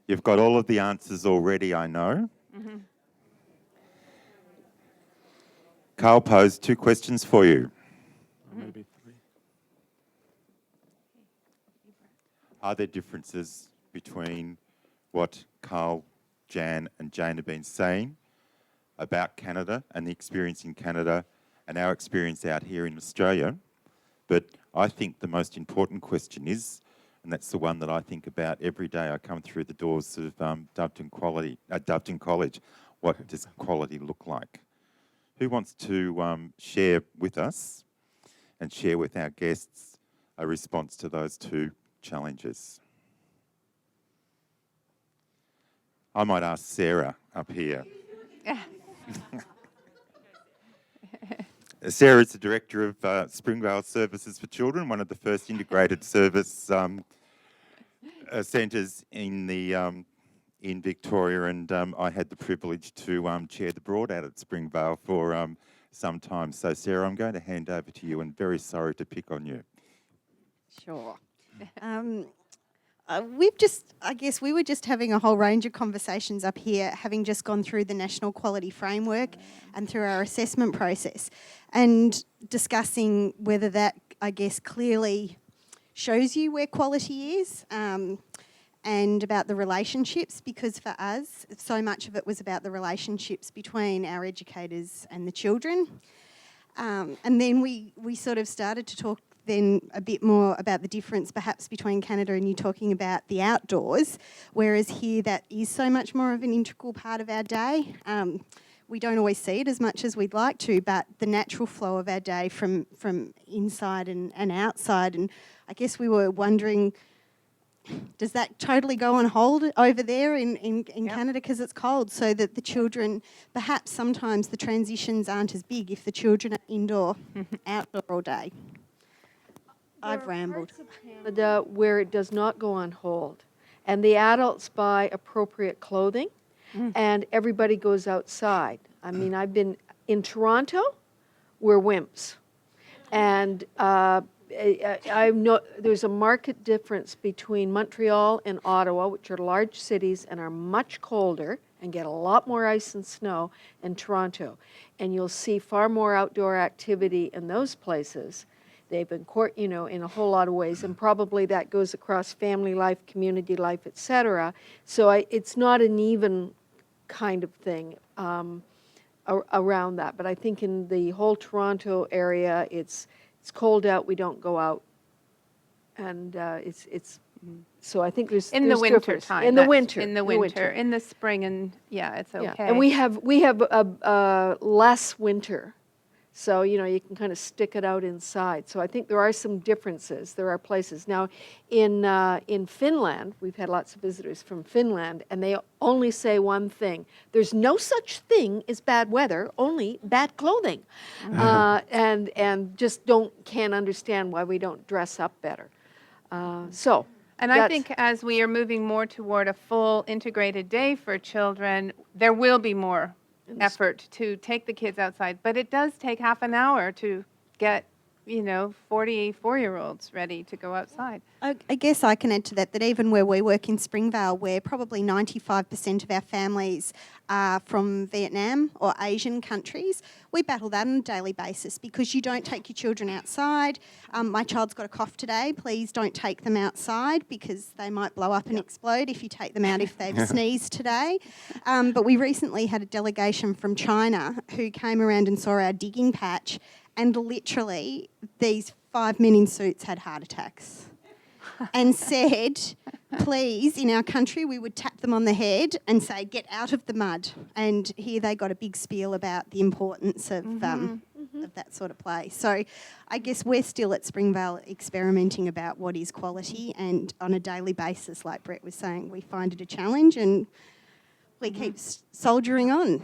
You've got all of the answers already, I know. Mm-hmm. Carl posed 2 questions for you. Maybe 3. Are there differences between what Carl, Jan and Jane have been saying about Canada and the experience in Canada and our experience out here in Australia? But I think the most important question is, and that's the one that I think about every day I come through the doors of Doveton College, what does quality look like? Who wants to share with us and share with our guests a response to those 2 challenges? I might ask Sarah up here. Sarah is the Director of Springvale Services for Children, one of the first integrated service centres in Victoria, and I had the privilege to chair the Broad out at Springvale for some time. So Sarah, I'm going to hand over to you, and very sorry to pick on you. Sure. We were just having a whole range of conversations up here, having just gone through the National Quality Framework and through our assessment process, and discussing whether that, I guess, clearly shows you where quality is, and about the relationships, because for us, so much of it was about the relationships between our educators and the children. And then we sort of started to talk then a bit more about the difference perhaps between Canada and you talking about the outdoors, whereas here that is so much more of an integral part of our day. We don't always see it as much as we'd like to, but the natural flow of our day from inside and outside. And I guess we were wondering, does that totally go on hold over there in Canada because it's cold, so that the children, perhaps sometimes the transitions aren't as big if the children are indoor, outdoor all day? I've rambled. There are parts of Canada where it does not go on hold, and the adults buy appropriate clothing, and everybody goes outside. I mean, I've been in Toronto, we're wimps, and I know there's a marked difference between Montreal and Ottawa, which are large cities and are much colder and get a lot more ice and snow, and Toronto. And you'll see far more outdoor activity in those places. They've been, in a whole lot of ways, and probably that goes across family life, community life, etc. So it's not an even kind of thing around that. But I think in the whole Toronto area, it's cold out, we don't go out, and so I think there's in the winter difference. time. In the winter, in the spring, and it's okay. Yeah. And we have a less winter, so you can kind of stick it out inside. So I think there are some differences. There are places now in Finland. We've had lots of visitors from Finland, and they only say one thing: there's no such thing as bad weather, only bad clothing, and just can't understand why we don't dress up better. And I think as we are moving more toward a full integrated day for children, there will be more effort to take the kids outside. But it does take half an hour to get, 44-year-olds ready to go outside. I guess I can add to that even where we work in Springvale, where probably 95% of our families are from Vietnam or Asian countries, we battle that on a daily basis because you don't take your children outside. My child's got a cough today. Please don't take them outside because they might blow up and explode if you take them out if they've sneezed today. But we recently had a delegation from China who came around and saw our digging patch, and literally these 5 men in suits had heart attacks and said, please, in our country, we would tap them on the head and say, get out of the mud. And here they got a big spiel about the importance of that sort of play. So I guess we're still at Springvale experimenting about what is quality, and on a daily basis, like Brett was saying, we find it a challenge and we keep soldiering on.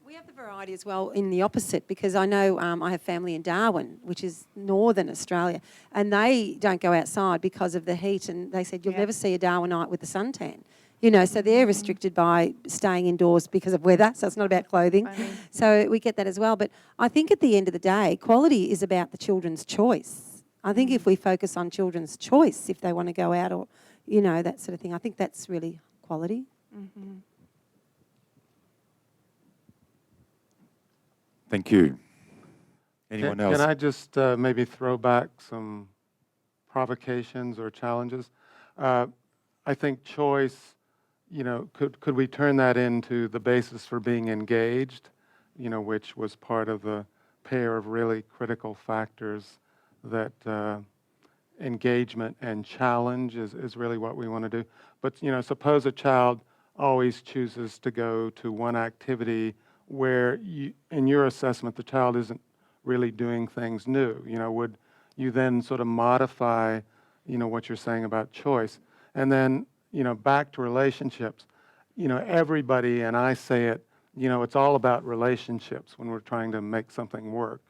We have the variety as well in the opposite, because I know I have family in Darwin, which is northern Australia, and they don't go outside because of the heat, and they said you'll never see a Darwinite with a suntan. So they're restricted by staying indoors because of weather, so it's not about clothing. So we get that as well. But I think at the end of the day, quality is about the children's choice. I think if we focus on children's choice, if they want to go out or, that sort of thing, I think that's really quality. Thank you. Anyone else? Can I just maybe throw back some provocations or challenges? I think choice, could we turn that into the basis for being engaged, which was part of the pair of really critical factors that engagement and challenge is really what we want to do. But, suppose a child always chooses to go to one activity where, in your assessment, the child isn't really doing things new. Would you then sort of modify, what you're saying about choice? And then, back to relationships. Everybody, and I say it, it's all about relationships when we're trying to make something work.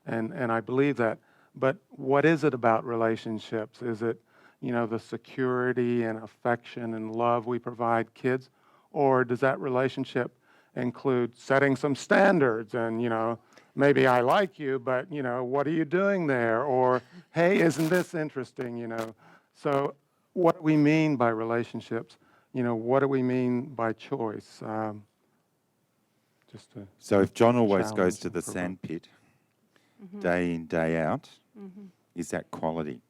And I believe that. But what is it about relationships? Is it, the security and affection and love we provide kids? Or does that relationship include setting some standards and, maybe I like you, but, what are you doing there? Or, hey, isn't this interesting, So what do we mean by relationships? What do we mean by choice? So if John always challenge goes to and the provoke. sandpit, day in, day out, is that quality?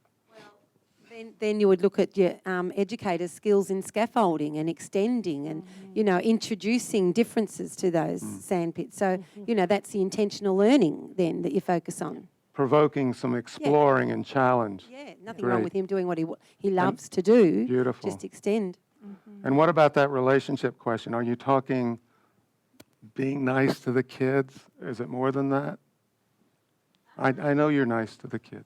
Then you would look at your educators' skills in scaffolding and extending and, introducing differences to those sandpits. So, that's the intentional learning then that you focus on. Provoking some exploring and challenge. Yeah, nothing wrong Great. with him doing what he loves to do. Beautiful. Just extend. And what about that relationship question? Are you talking being nice to the kids? Is it more than that? I know you're nice to the kids.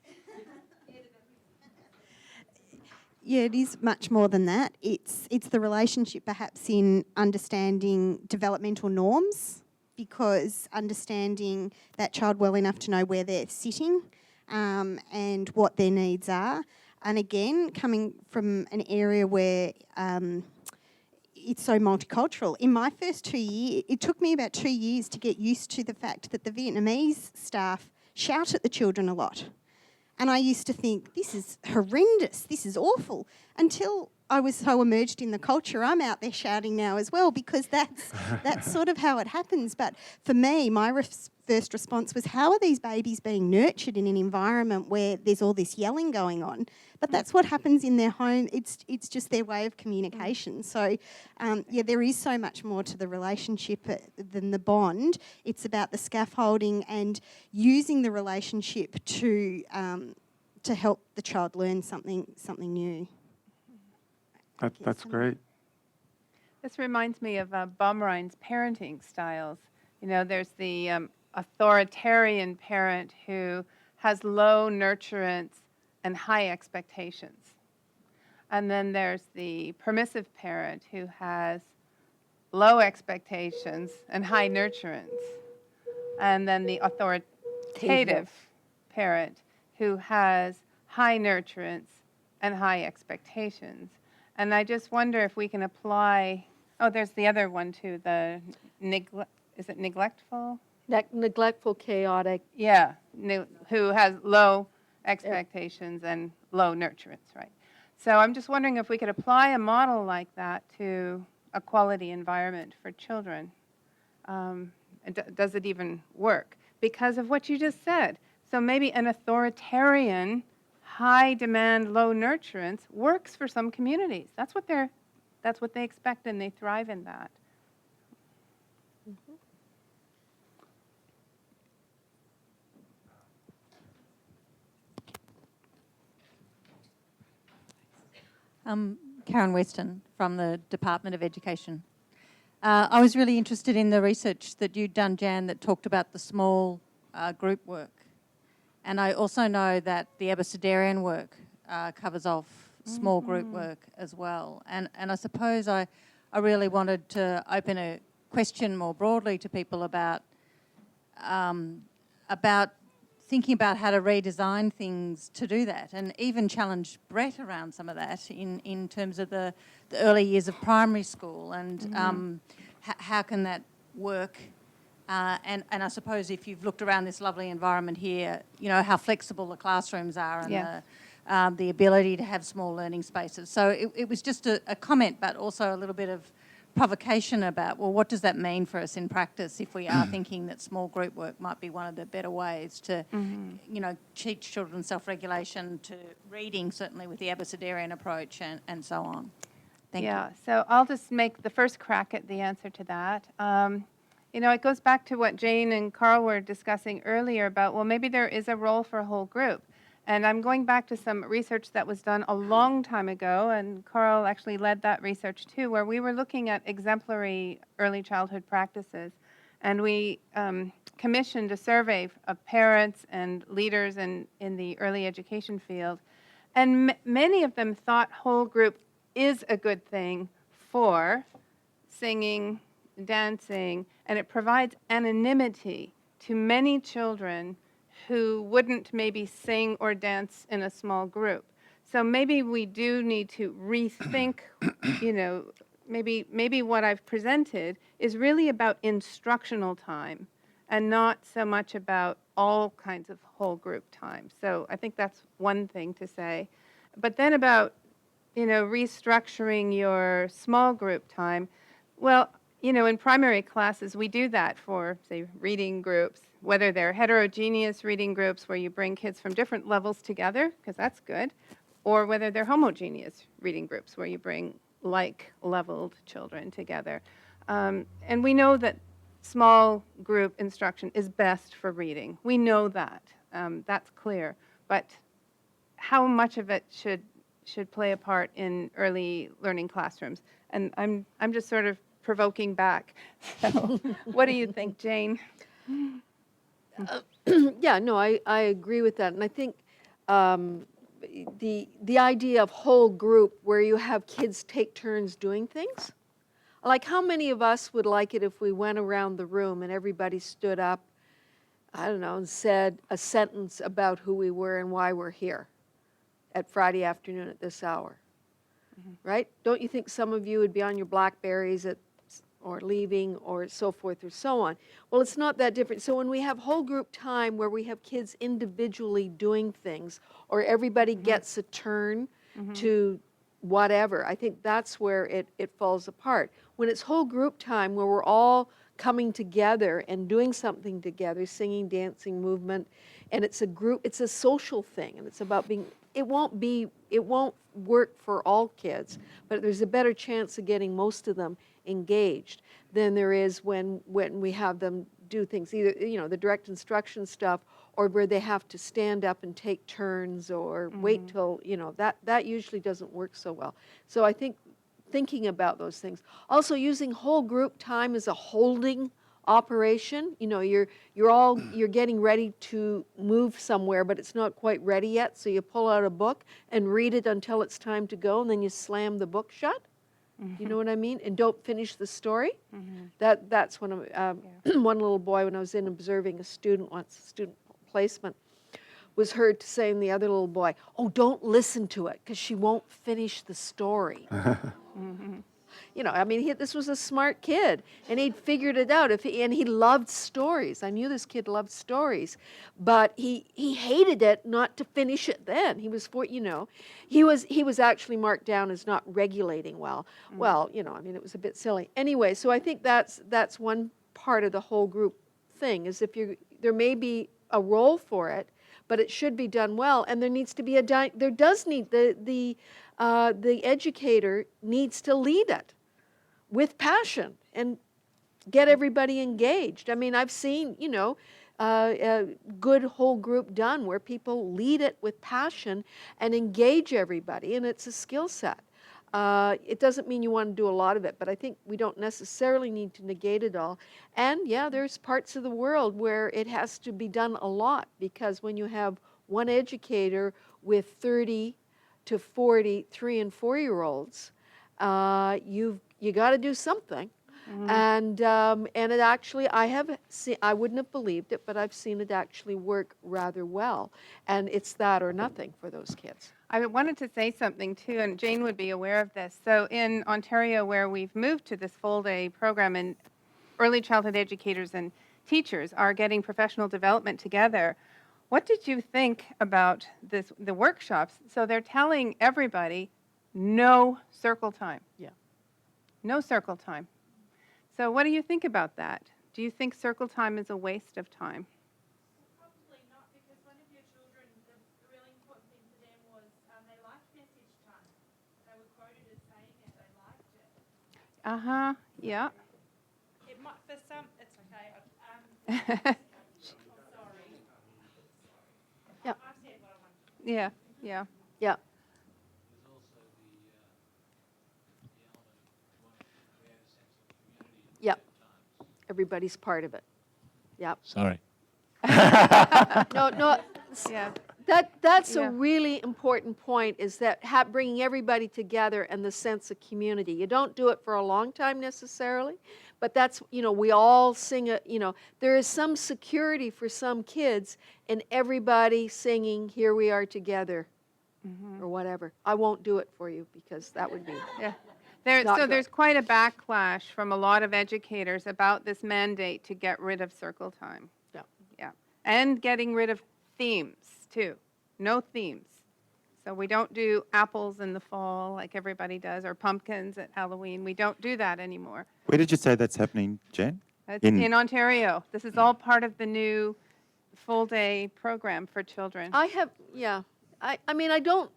Yeah, it is much more than that. It's the relationship perhaps in understanding developmental norms, because understanding that child well enough to know where they're sitting and what their needs are. And again, coming from an area where it's so multicultural. In my first 2 years, it took me about 2 years to get used to the fact that the Vietnamese staff shout at the children a lot. And I used to think, this is horrendous, this is awful, until I was so immersed in the culture, I'm out there shouting now as well, because that's sort of how it happens. But for me, my first response was, how are these babies being nurtured in an environment where there's all this yelling going on? But that's what happens in their home. It's just their way of communication. So, there is so much more to the relationship than the bond. It's about the scaffolding and using the relationship to help the child learn something new. That's great. This reminds me of Baumrine's parenting styles. There's the authoritarian parent who has low nurturance and high expectations. And then there's the permissive parent who has low expectations and high nurturance. And then the authoritative parent who has high nurturance and high expectations. And I just wonder if we can apply, there's the other one too, is it neglectful? Neglectful, chaotic. Yeah, who has low expectations and low nurturance, right? So I'm just wondering if we could apply a model like that to a quality environment for children. Does it even work? Because of what you just said. So maybe an authoritarian, high demand, low nurturance works for some communities. That's what they expect, and they thrive in that. Karen Weston from the Department of Education. I was really interested in the research that you'd done, Jan, that talked about the small group work. And I also know that the abecedarian work covers off small group work as well. And I suppose I really wanted to open a question more broadly to people about thinking about how to redesign things to do that, and even challenge Brett around some of that in terms of the early years of primary school, and how can that work And I suppose if you've looked around this lovely environment here, you know how flexible the classrooms are and Yes. the ability to have small learning spaces. So it was just a comment, but also a little bit of provocation about, well, what does that mean for us in practice if we are thinking that small group work might be one of the better ways to, you know, teach children self-regulation, to reading, certainly with the Abecedarian approach, and so on. Thank you. So I'll just make the first crack at the answer to that. You know, it goes back to what Jane and Carl were discussing earlier about, well, maybe there is a role for a whole group. And I'm going back to some research that was done a long time ago, and Carl actually led that research too, where we were looking at exemplary early childhood practices. And we commissioned a survey of parents and leaders in the early education field. And many of them thought whole group is a good thing for singing, dancing, and it provides anonymity to many children who wouldn't maybe sing or dance in a small group. So maybe we do need to rethink, you know, maybe what I've presented is really about instructional time and not so much about all kinds of whole group time. So I think that's one thing to say. But then about, you know, restructuring your small group time, well, you know, in primary classes, we do that for, say, reading groups, whether they're heterogeneous reading groups where you bring kids from different levels together, because that's good, or whether they're homogeneous reading groups where you bring like-leveled children together. And we know that small group instruction is best for reading. We know that. That's clear. But how much of it should play a part in early learning classrooms? And I'm just sort of provoking back. So what do you think, Jane? Yeah, no, I agree with that. And I think the idea of whole group where you have kids take turns doing things, like how many of us would like it if we went around the room and everybody stood up, I don't know, and said a sentence about who we were and why we're here at Friday afternoon at this hour, right? Don't you think some of you would be on your Blackberries or leaving or so forth or so on? Well, it's not that different. So when we have whole group time where we have kids individually doing things or everybody gets a turn to whatever, I think that's where it falls apart. When it's whole group time where we're all coming together and doing something together, singing, dancing, movement, and it's a group, it's a social thing, and it's about being, it won't work for all kids, but there's a better chance of getting most of them engaged than there is when we have them do things, either, you know, the direct instruction stuff, or where they have to stand up and take turns or wait till, you know, that usually doesn't work so well. So I think thinking about those things. Also using whole group time as a holding operation. You know, you're getting ready to move somewhere, but it's not quite ready yet, so you pull out a book and read it until it's time to go, and then you slam the book shut. You know what I mean? And don't finish the story. That's when one little boy, when I was in observing a student once, student placement, was heard to saying the other little boy, "Oh, don't listen to it because she won't finish the story." You know, I mean, this was a smart kid, and he'd figured it out. And he loved stories. I knew this kid loved stories, but he hated it not to finish it. Then he was he was actually marked down as not regulating well. Well, you know, I mean, it was a bit silly. Anyway, so I think that's one part of the whole group thing, is there may be a role for it, but it should be done well, and there needs to be the educator needs to lead it with passion and get everybody engaged. I mean, I've seen, you know, a good whole group done where people lead it with passion and engage everybody, and it's a skill set. It doesn't mean you want to do a lot of it, but I think we don't necessarily need to negate it all. And yeah, there's parts of the world where it has to be done a lot, because when you have one educator with 30 to 40 3- and 4-year-olds, you got to do something. And it actually, I wouldn't have believed it, but I've seen it actually work rather well. And it's that or nothing for those kids. I wanted to say something too, and Jane would be aware of this. So in Ontario, where we've moved to this full-day program, and early childhood educators and teachers are getting professional development together. What did you think about the workshops? So they're telling everybody no circle time. Yeah. No circle time. So what do you think about that? Do you think circle time is a waste of time? Probably not, because one of your children, the really important thing for them was they liked message time. They were quoted as saying it, they liked it. Uh-huh, yeah. It might, for some, it's okay. Sorry. Yeah. I said what I wanted. Yeah, yeah. Yeah. Yep. Everybody's part of it. Yep. Sorry. No, Yeah. that's Yeah. a really important point, is that bringing everybody together and the sense of community. You don't do it for a long time necessarily, but that's, we all sing there is some security for some kids in everybody singing "Here We Are Together" or whatever. I won't do it for you because that would be. Yeah. Not So good. there's quite a backlash from a lot of educators about this mandate to get rid of circle time. Yeah. Yeah. And getting rid of themes, too. No themes. So we don't do apples in the fall like everybody does, or pumpkins at Halloween. We don't do that anymore. Where did you say that's happening, Jan? It's in Ontario. This is all part of the new full-day program for children. I mean, I don't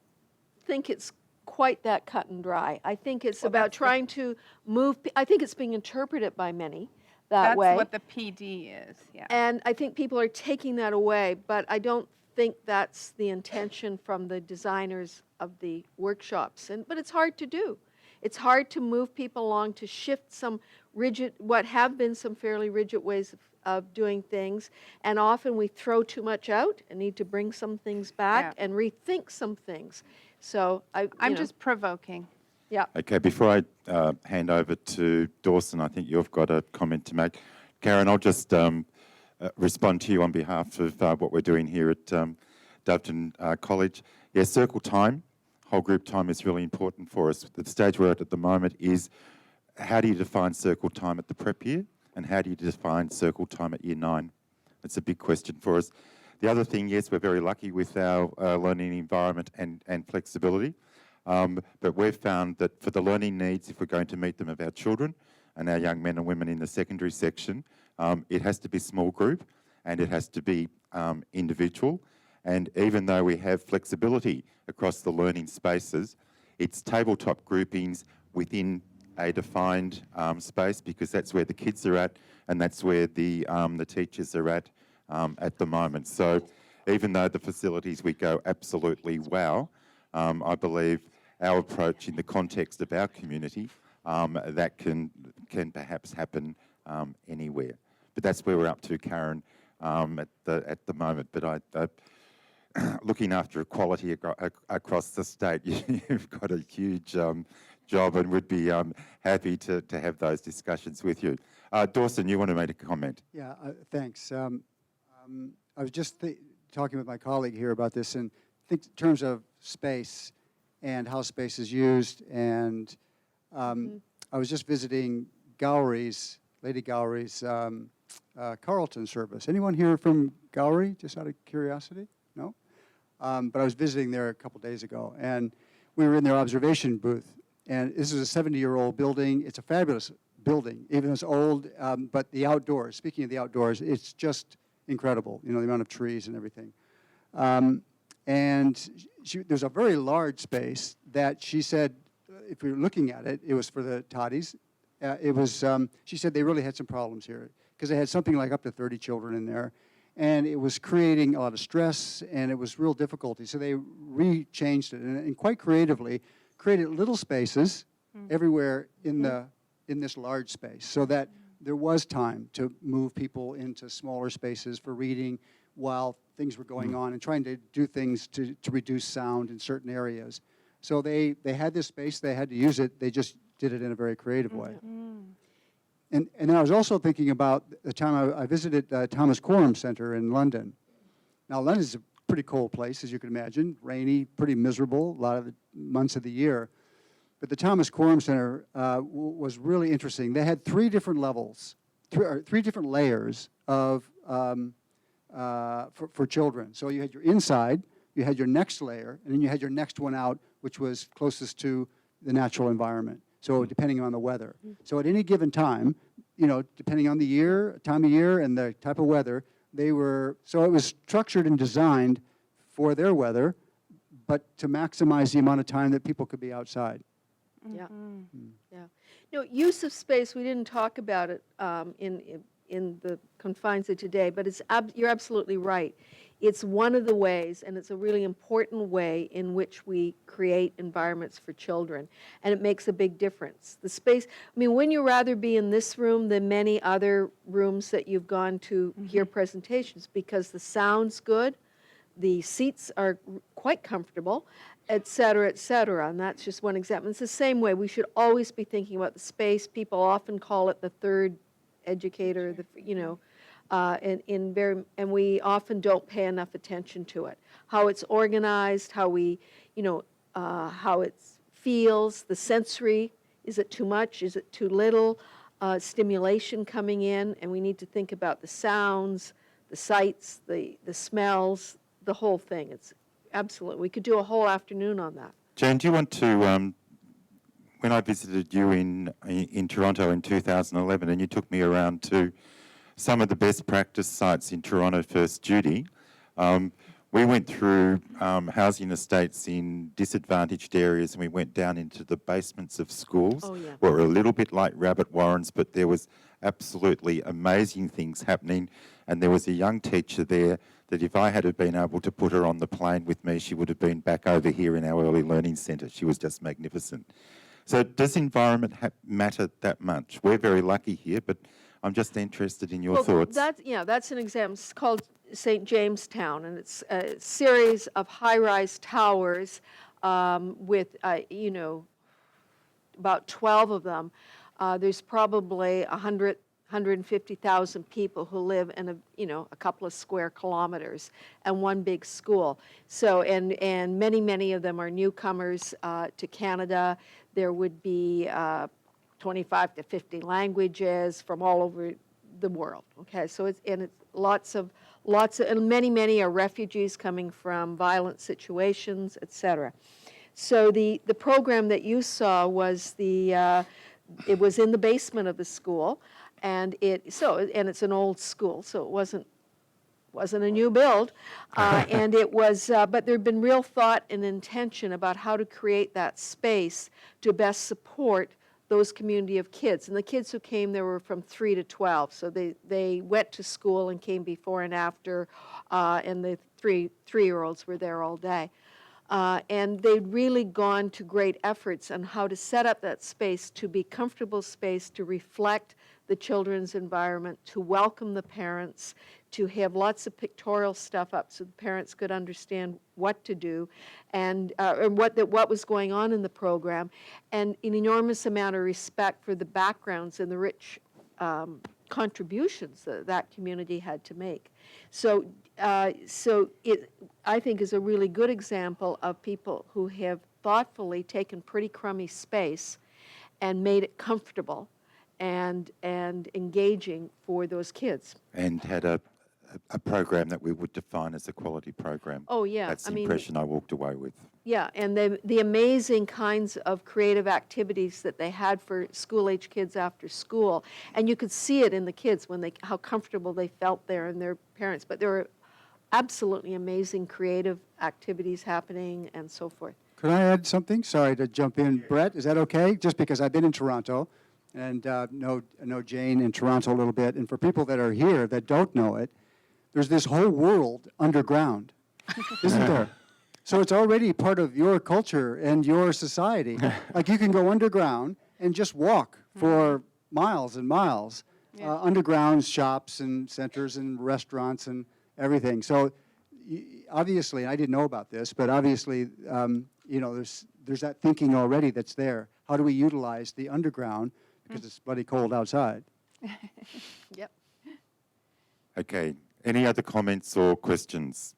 think it's quite that cut and dry. I think it's about trying to move, I think it's being interpreted by many that way. That's what the PD is, yeah. And I think people are taking that away, but I don't think that's the intention from the designers of the workshops. But it's hard to do. It's hard to move people along, to shift some what have been some fairly rigid ways of doing things. And often we throw too much out and need to bring some things back and rethink some things. So I'm just provoking. Yeah. Okay, before I hand over to Dawson, I think you've got a comment to make. Karen, I'll just respond to you on behalf of what we're doing here at Doveton College. Yeah, circle time, whole group time is really important for us. The stage we're at the moment is, how do you define circle time at the prep year, and how do you define circle time at year 9? That's a big question for us. The other thing, yes, we're very lucky with our learning environment and flexibility, but we've found that for the learning needs, if we're going to meet them of our children and our young men and women in the secondary section, it has to be small group and it has to be individual. And even though we have flexibility across the learning spaces, it's tabletop groupings within a defined space, because that's where the kids are at and that's where the teachers are at the moment. So even though the facilities we go absolutely wow, I believe our approach in the context of our community, that can perhaps happen anywhere. But that's where we're up to, Karen, at the moment. But looking after equality across the state, you've got a huge job, and would be happy to have those discussions with you. Dawson, you want to make a comment? Yeah, thanks. I was just talking with my colleague here about this, and think in terms of space and how space is used. And I was just visiting Lady Gowrie's Carlton service. Anyone here from Gowrie, just out of curiosity? No? But I was visiting there a couple days ago, and we were in their observation booth. And this is a 70-year-old building. It's a fabulous building, even though it's old. But the outdoors, speaking of the outdoors, it's just incredible, the amount of trees and everything. And there's a very large space that she said, if you're looking at it, it was for the toddies. She said they really had some problems here, because they had something like up to 30 children in there. And it was creating a lot of stress, and it was real difficulty. So they re-changed it, and quite creatively created little spaces everywhere in this large space, so that there was time to move people into smaller spaces for reading while things were going on, and trying to do things to reduce sound in certain areas. So they had this space, they had to use it, they just did it in a very creative way. And then I was also thinking about the time I visited Thomas Coram Center in London. Now, London's a pretty cold place, as you can imagine, rainy, pretty miserable a lot of the months of the year. But the Thomas Coram Center was really interesting. They had 3 different levels three different layers of for children. So you had your inside, you had your next layer, and then you had your next one out, which was closest to the natural environment. So depending on the weather. So at any given time, depending on the year, time of year, and the type of weather, so it was structured and designed for their weather, but to maximize the amount of time that people could be outside. Yeah. Yeah. Use of space, we didn't talk about it in the confines of today, but you're absolutely right. It's one of the ways, and it's a really important way in which we create environments for children, and it makes a big difference. The space, wouldn't you rather be in this room than many other rooms that you've gone to hear presentations, because the sound's good, the seats are quite comfortable, et cetera, and that's just one example. It's the same way. We should always be thinking about the space. People often call it the third educator, and we often don't pay enough attention to it. How it's organized, how how it feels, the sensory. Is it too much? Is it too little? Stimulation coming in, and we need to think about the sounds, the sights, the smells, the whole thing. It's absolutely. We could do a whole afternoon on that. Jane, do you want to, when I visited you in Toronto in 2011, and you took me around to some of the best practice sites in Toronto First Duty, we went through housing estates in disadvantaged areas, and we went down into the basements of schools. Oh, yeah. Were a little bit like rabbit warrens, but there was absolutely amazing things happening, and there was a young teacher there that if I had have been able to put her on the plane with me, she would have been back over here in our early learning centre. She was just magnificent. So does environment matter that much? We're very lucky here, but I'm just interested in your thoughts. That's an example. It's called St. Jamestown, and it's a series of high-rise towers with, about 12 of them. There's probably 150,000 people who live in a couple of square kilometers, and one big school. So, and many of them are newcomers to Canada. There would be 25 to 50 languages from all over the world. Okay, so it's lots of and many are refugees coming from violent situations, etc. So the program that you saw was it was in the basement of the school, and it's an old school, so it wasn't a new build, and it was, but there'd been real thought and intention about how to create that space to best support those community of kids. And the kids who came there were from 3 to 12, so they went to school and came before and after, and the three-year-olds were there all day. And they'd really gone to great efforts on how to set up that space to be comfortable space, to reflect the children's environment, to welcome the parents, to have lots of pictorial stuff up so the parents could understand what to do and what was going on in the program, and an enormous amount of respect for the backgrounds and the rich contributions that community had to make. So it, I think, is a really good example of people who have thoughtfully taken pretty crummy space and made it comfortable and engaging for those kids. And had a program that we would define as a quality program. Oh, yeah. That's the impression I walked away with. Yeah, and the amazing kinds of creative activities that they had for school-age kids after school. And you could see it in the kids how comfortable they felt there and their parents. But there were absolutely amazing creative activities happening and so forth. Could I add something? Sorry to jump in. Brett, is that okay? Just because I've been in Toronto and know Jane in Toronto a little bit. And for people that are here that don't know it, there's this whole world underground, isn't there? So it's already part of your culture and your society. Like you can go underground and just walk for miles and miles. Yeah. Underground shops and centers and restaurants and everything. So obviously, I didn't know about this, but obviously, there's that thinking already that's there. How do we utilize the underground because it's bloody cold outside? Yep. Okay. Any other comments or questions?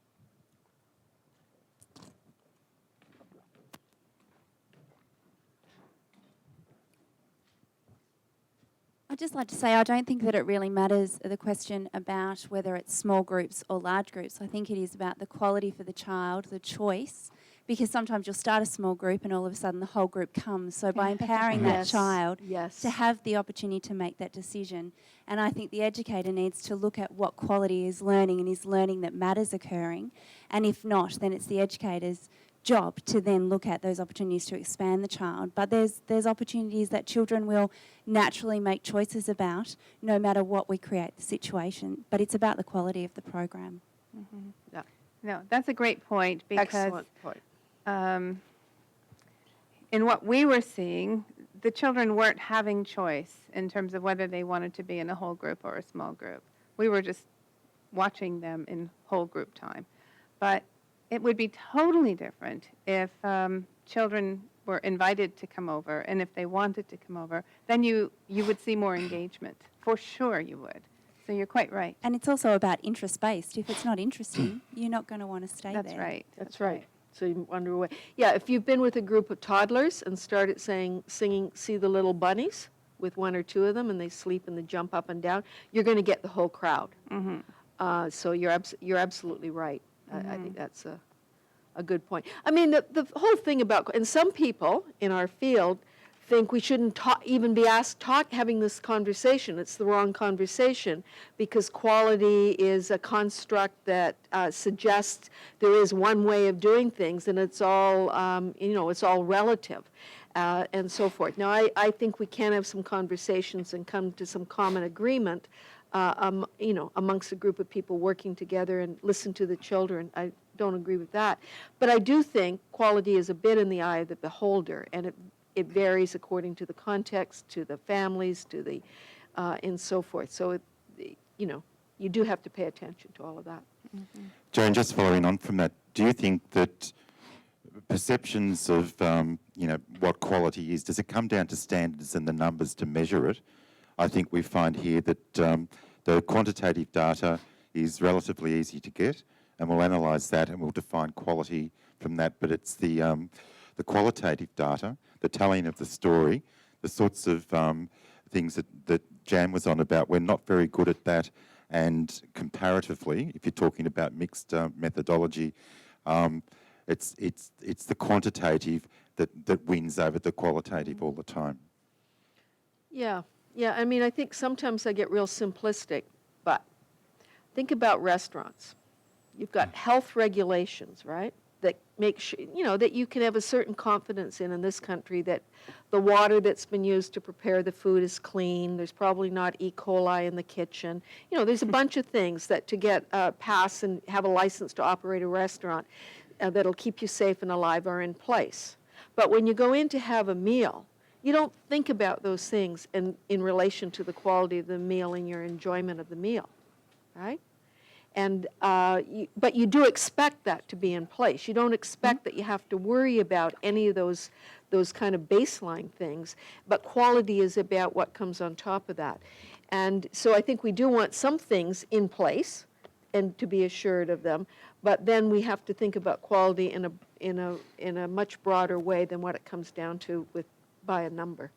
I'd just like to say I don't think that it really matters the question about whether it's small groups or large groups. I think it is about the quality for the child, the choice, because sometimes you'll start a small group and all of a sudden the whole group comes. So by empowering that Yes, child yes. to have the opportunity to make that decision, and I think the educator needs to look at what quality is learning and is learning that matters occurring, and if not, then it's the educator's job to then look at those opportunities to expand the child. But there's opportunities that children will naturally make choices about, no matter what we create the situation. But it's about the quality of the program. Yeah. No, that's a great point because Excellent point. in what we were seeing, the children weren't having choice in terms of whether they wanted to be in a whole group or a small group. We were just watching them in whole group time. But it would be totally different if children were invited to come over, and if they wanted to come over, then you would see more engagement. For sure you would. So you're quite right. And it's also about interest-based. If it's not interesting, you're not going to want to stay That's there. right. That's right. So you wonder away. Yeah, if you've been with a group of toddlers and started singing "See the Little Bunnies" with one or two of them, and they sleep and they jump up and down, you're going to get the whole crowd. So you're absolutely right. I think that's a good point. I mean, the whole thing about, and some people in our field think we shouldn't even be asked having this conversation. It's the wrong conversation because quality is a construct that suggests there is one way of doing things, and it's all it's all relative. And so forth. Now, I think we can have some conversations and come to some common agreement, amongst a group of people working together and listen to the children. I don't agree with that. But I do think quality is a bit in the eye of the beholder, and it varies according to the context, to the families, to the, and so forth. So, you do have to pay attention to all of that. Joan, just following on from that, do you think that perceptions of, what quality is, does it come down to standards and the numbers to measure it? I think we find here that the quantitative data is relatively easy to get, and we'll analyse that and we'll define quality from that. But it's the qualitative data, the telling of the story, the sorts of things that Jan was on about. We're not very good at that, and comparatively, if you're talking about mixed methodology, it's the quantitative that wins over the qualitative all the time. Yeah. Yeah, I mean, I think sometimes I get real simplistic, but think about restaurants. You've got health regulations, right, that make sure, that you can have a certain confidence in this country that the water that's been used to prepare the food is clean. There's probably not E. coli in the kitchen. There's a bunch of things that to get a pass and have a license to operate a restaurant that'll keep you safe and alive are in place. But when you go in to have a meal, you don't think about those things in relation to the quality of the meal and your enjoyment of the meal, right? And but you do expect that to be in place. You don't expect that you have to worry about any of those kind of baseline things. But quality is about what comes on top of that. And so I think we do want some things in place, and to be assured of them. But then we have to think about quality in a much broader way than what it comes down to by a number.